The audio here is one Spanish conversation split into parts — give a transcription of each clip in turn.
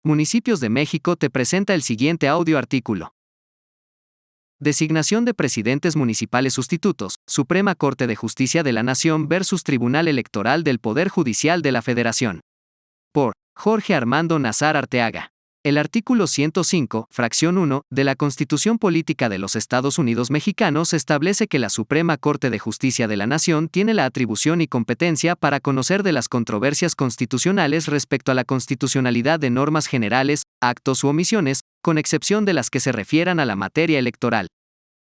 Municipios de México te presenta el siguiente audio artículo. Designación de presidentes municipales sustitutos, Suprema Corte de Justicia de la Nación versus Tribunal Electoral del Poder Judicial de la Federación. Por Jorge Armando Nazar Arteaga. El artículo 105, fracción 1, de la Constitución Política de los Estados Unidos Mexicanos establece que la Suprema Corte de Justicia de la Nación tiene la atribución y competencia para conocer de las controversias constitucionales respecto a la constitucionalidad de normas generales, actos u omisiones, con excepción de las que se refieran a la materia electoral.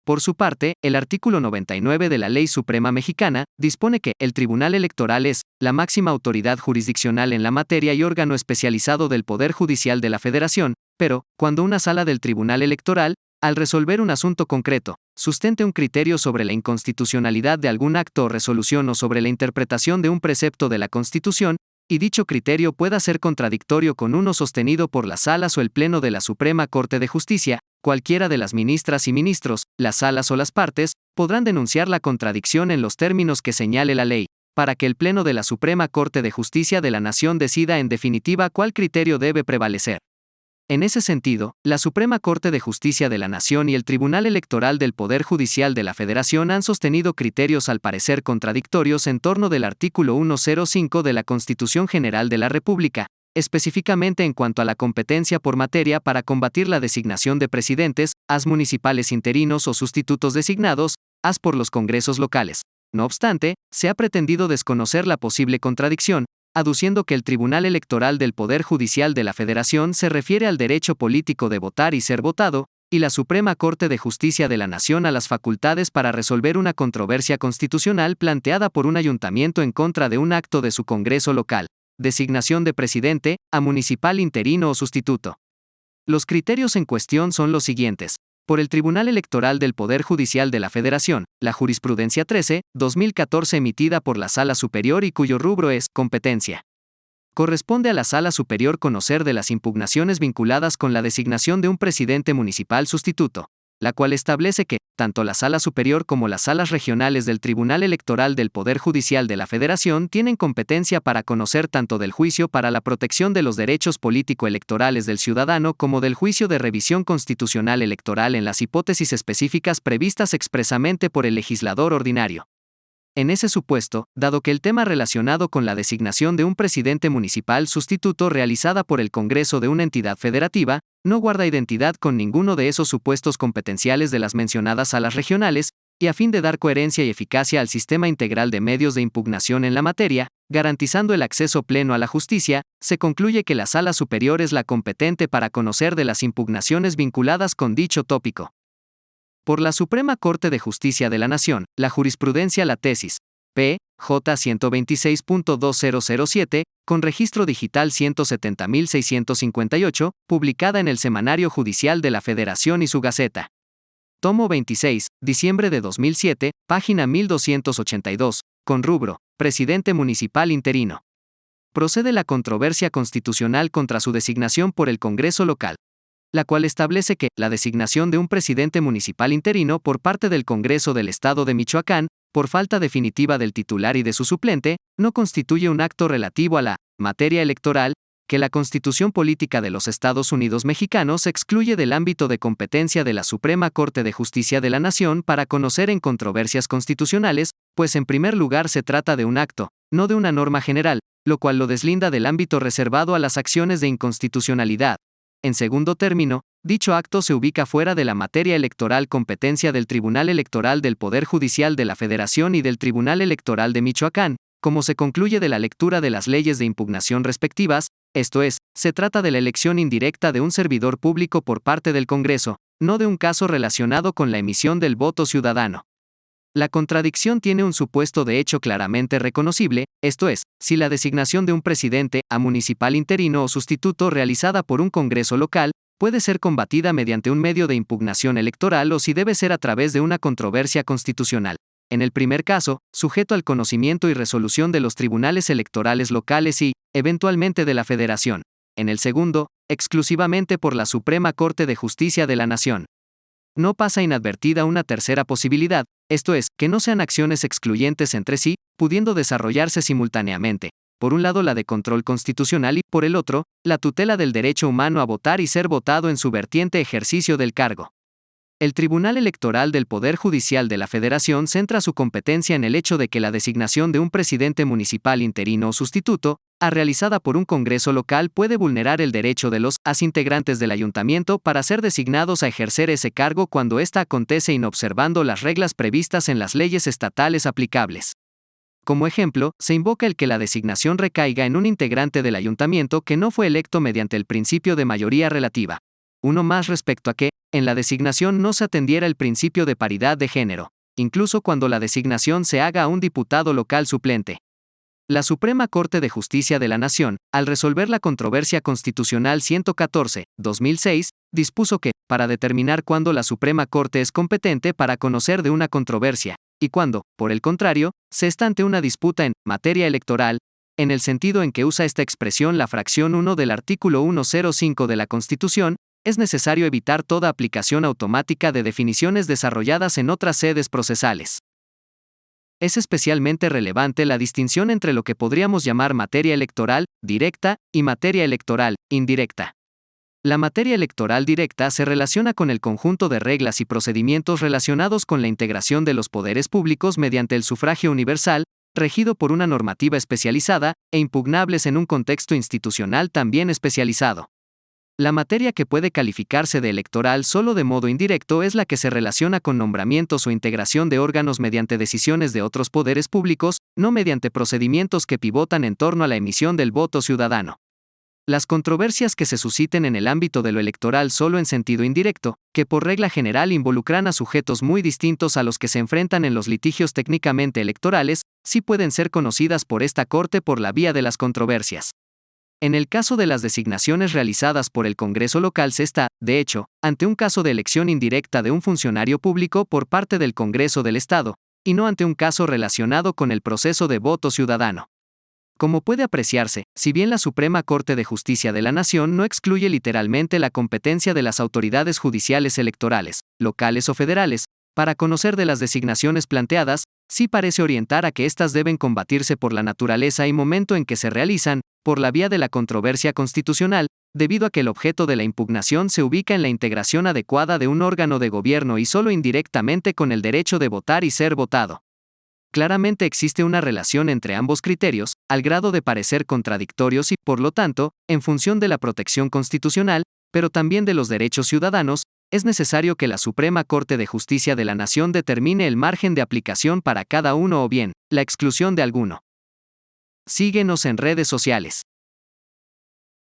Por su parte, el artículo 99 de la Ley Suprema Mexicana dispone que el Tribunal Electoral es la máxima autoridad jurisdiccional en la materia y órgano especializado del Poder Judicial de la Federación, pero, cuando una sala del Tribunal Electoral, al resolver un asunto concreto, sustente un criterio sobre la inconstitucionalidad de algún acto o resolución o sobre la interpretación de un precepto de la Constitución, y dicho criterio pueda ser contradictorio con uno sostenido por las salas o el Pleno de la Suprema Corte de Justicia, cualquiera de las ministras y ministros, las salas o las partes, podrán denunciar la contradicción en los términos que señale la ley, para que el Pleno de la Suprema Corte de Justicia de la Nación decida en definitiva cuál criterio debe prevalecer. En ese sentido, la Suprema Corte de Justicia de la Nación y el Tribunal Electoral del Poder Judicial de la Federación han sostenido criterios al parecer contradictorios en torno del artículo 105 de la Constitución General de la República, específicamente en cuanto a la competencia por materia para combatir la designación de presidentes, as municipales interinos o sustitutos designados, as por los congresos locales. No obstante, se ha pretendido desconocer la posible contradicción, aduciendo que el Tribunal Electoral del Poder Judicial de la Federación se refiere al derecho político de votar y ser votado, y la Suprema Corte de Justicia de la Nación a las facultades para resolver una controversia constitucional planteada por un ayuntamiento en contra de un acto de su Congreso local, designación de presidente, a municipal interino o sustituto. Los criterios en cuestión son los siguientes. Por el Tribunal Electoral del Poder Judicial de la Federación, la jurisprudencia 13/2014 emitida por la Sala Superior y cuyo rubro es competencia. Corresponde a la Sala Superior conocer de las impugnaciones vinculadas con la designación de un presidente municipal sustituto, la cual establece que, tanto la Sala Superior como las salas regionales del Tribunal Electoral del Poder Judicial de la Federación tienen competencia para conocer tanto del juicio para la protección de los derechos político-electorales del ciudadano como del juicio de revisión constitucional electoral en las hipótesis específicas previstas expresamente por el legislador ordinario. En ese supuesto, dado que el tema relacionado con la designación de un presidente municipal sustituto realizada por el Congreso de una entidad federativa, no guarda identidad con ninguno de esos supuestos competenciales de las mencionadas salas regionales, y a fin de dar coherencia y eficacia al sistema integral de medios de impugnación en la materia, garantizando el acceso pleno a la justicia, se concluye que la Sala Superior es la competente para conocer de las impugnaciones vinculadas con dicho tópico. Por la Suprema Corte de Justicia de la Nación, la jurisprudencia la tesis P. J. 126.2007, con registro digital 170.658, publicada en el Semanario Judicial de la Federación y su Gaceta. Tomo 26, diciembre de 2007, página 1282, con rubro, Presidente Municipal Interino. Procede la controversia constitucional contra su designación por el Congreso local, la cual establece que la designación de un presidente municipal interino por parte del Congreso del Estado de Michoacán, por falta definitiva del titular y de su suplente, no constituye un acto relativo a la materia electoral, que la Constitución Política de los Estados Unidos Mexicanos excluye del ámbito de competencia de la Suprema Corte de Justicia de la Nación para conocer en controversias constitucionales, pues en primer lugar se trata de un acto, no de una norma general, lo cual lo deslinda del ámbito reservado a las acciones de inconstitucionalidad. En segundo término, dicho acto se ubica fuera de la materia electoral competencia del Tribunal Electoral del Poder Judicial de la Federación y del Tribunal Electoral de Michoacán, como se concluye de la lectura de las leyes de impugnación respectivas, esto es, se trata de la elección indirecta de un servidor público por parte del Congreso, no de un caso relacionado con la emisión del voto ciudadano. La contradicción tiene un supuesto de hecho claramente reconocible, esto es, si la designación de un presidente a municipal interino o sustituto realizada por un Congreso local puede ser combatida mediante un medio de impugnación electoral o si debe ser a través de una controversia constitucional. En el primer caso, sujeto al conocimiento y resolución de los tribunales electorales locales y, eventualmente, de la Federación. En el segundo, exclusivamente por la Suprema Corte de Justicia de la Nación. No pasa inadvertida una tercera posibilidad, esto es, que no sean acciones excluyentes entre sí, pudiendo desarrollarse simultáneamente, por un lado la de control constitucional y, por el otro, la tutela del derecho humano a votar y ser votado en su vertiente ejercicio del cargo. El Tribunal Electoral del Poder Judicial de la Federación centra su competencia en el hecho de que la designación de un presidente municipal interino o sustituto, realizada por un Congreso local, puede vulnerar el derecho de los integrantes del ayuntamiento para ser designados a ejercer ese cargo cuando ésta acontece inobservando las reglas previstas en las leyes estatales aplicables. Como ejemplo, se invoca el que la designación recaiga en un integrante del ayuntamiento que no fue electo mediante el principio de mayoría relativa. Uno más respecto a que, en la designación no se atendiera el principio de paridad de género, incluso cuando la designación se haga a un diputado local suplente. La Suprema Corte de Justicia de la Nación, al resolver la controversia constitucional 114/2006, dispuso que, para determinar cuándo la Suprema Corte es competente para conocer de una controversia, y cuándo, por el contrario, se está ante una disputa en materia electoral, en el sentido en que usa esta expresión la fracción 1 del artículo 105 de la Constitución, es necesario evitar toda aplicación automática de definiciones desarrolladas en otras sedes procesales. Es especialmente relevante la distinción entre lo que podríamos llamar materia electoral directa y materia electoral indirecta. La materia electoral directa se relaciona con el conjunto de reglas y procedimientos relacionados con la integración de los poderes públicos mediante el sufragio universal, regido por una normativa especializada, e impugnables en un contexto institucional también especializado. La materia que puede calificarse de electoral solo de modo indirecto es la que se relaciona con nombramientos o integración de órganos mediante decisiones de otros poderes públicos, no mediante procedimientos que pivotan en torno a la emisión del voto ciudadano. Las controversias que se susciten en el ámbito de lo electoral solo en sentido indirecto, que por regla general involucran a sujetos muy distintos a los que se enfrentan en los litigios técnicamente electorales, sí pueden ser conocidas por esta Corte por la vía de las controversias. En el caso de las designaciones realizadas por el Congreso local se está, de hecho, ante un caso de elección indirecta de un funcionario público por parte del Congreso del Estado, y no ante un caso relacionado con el proceso de voto ciudadano. Como puede apreciarse, si bien la Suprema Corte de Justicia de la Nación no excluye literalmente la competencia de las autoridades judiciales electorales, locales o federales, para conocer de las designaciones planteadas, sí parece orientar a que éstas deben combatirse por la naturaleza y momento en que se realizan, por la vía de la controversia constitucional, debido a que el objeto de la impugnación se ubica en la integración adecuada de un órgano de gobierno y solo indirectamente con el derecho de votar y ser votado. Claramente existe una relación entre ambos criterios, al grado de parecer contradictorios y, por lo tanto, en función de la protección constitucional, pero también de los derechos ciudadanos, es necesario que la Suprema Corte de Justicia de la Nación determine el margen de aplicación para cada uno o bien, la exclusión de alguno. Síguenos en redes sociales.